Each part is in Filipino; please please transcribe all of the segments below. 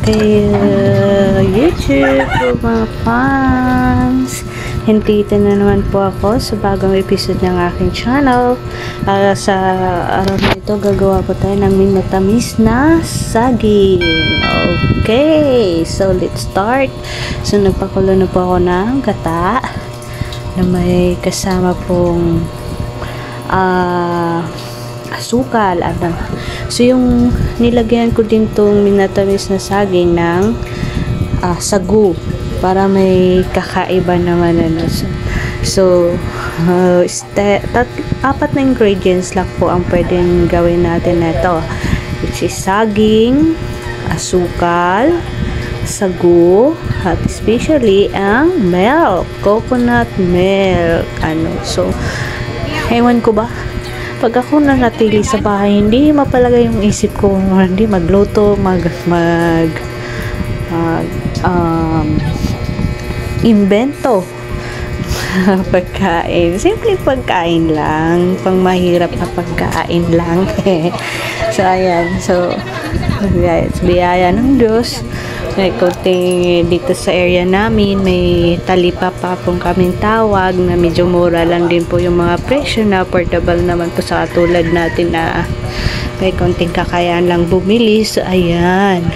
kay YouTube mga fans. Nandito na naman po ako sa bagong episode ng aking channel. Sa araw na ito, gagawa po tayo ng minatamis na saging. Okay, so let's start. So nagpakulo na po ako ng gata na may kasama pong asukal. So yung nilagyan ko din tong minatamis na saging ng sagu para may kakaiba naman so apat na ingredients lang po ang pwedeng gawin natin na ito, which is saging, asukal, sagu, at especially ang milk, coconut milk. So ewan ko ba, pag ako nanatili sa bahay, hindi mapalagay yung isip ko, hindi magluto, invento pagkain. Simple pagkain lang, pang mahirap na pagkain lang. So ayan, so biyaya ng Diyos. May konting dito sa area namin, may talipa pa pong kaming tawag na medyo mura lang din po yung mga presyo, na affordable naman po sa katulad natin na may konting kakayahan lang bumili. So ayan,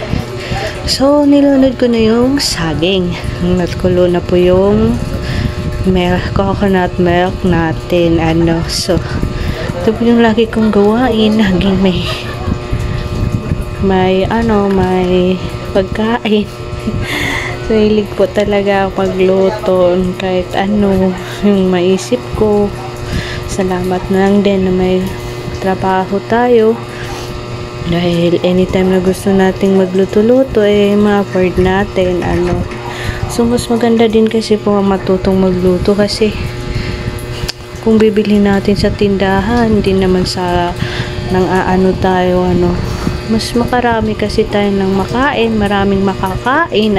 so nilunod ko na yung saging, natkulo na po yung coconut milk natin. So ito po yung lagi kong gawain, hanggang may pagkain. So hilig po talaga magluto kahit ano yung maisip ko. Salamat na lang din na may trabaho tayo, dahil anytime na gusto nating magluto-luto ma-afford natin. So mas maganda din kasi po matutong magluto, kasi kung bibili natin sa tindahan, hindi naman sa tayo mas makarami kasi tayo ng makain, maraming makakain.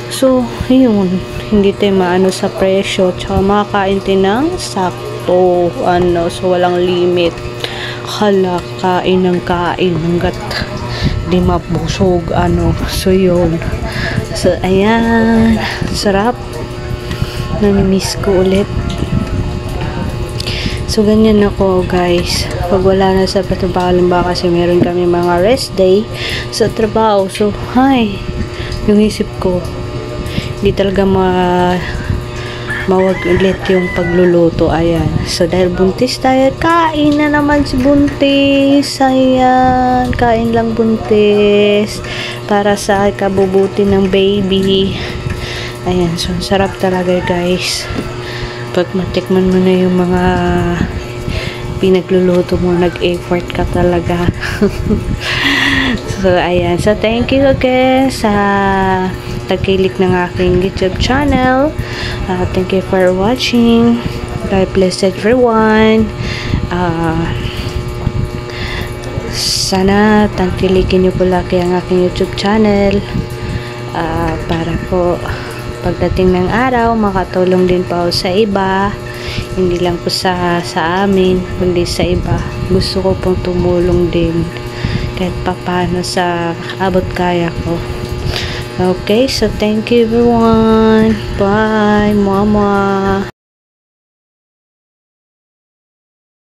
So yun, hindi tayo maano sa presyo, tsaka makakain tayo ng sakto. So walang limit, kain ng kain hanggat di mabusog. So yun, so ayan, sarap, namimiss ko ulit. So ganyan ako guys, pag wala na sa trabaho, kasi meron kami mga rest day sa trabaho. So yung isip ko hindi talaga mawag ulit yung pagluluto. Ayan, so dahil buntis tayo, kain na naman si buntis. Ayan, kain lang buntis para sa kabubuti ng baby. Ayan, so sarap talaga guys pag matikman mo na yung mga pinagluluto mo, nag-effort ka talaga. So ayan, so thank you again sa tagkilik ng aking YouTube channel. Thank you for watching. God bless everyone. Sana tangkilikin niyo po lagi ang aking YouTube channel, para po pagdating ng araw makatulong din po sa iba, hindi lang po sa amin kundi sa iba. Gusto ko pong tumulong din kahit papaano sa abot kaya ko. Okay, so thank you everyone. Bye mama.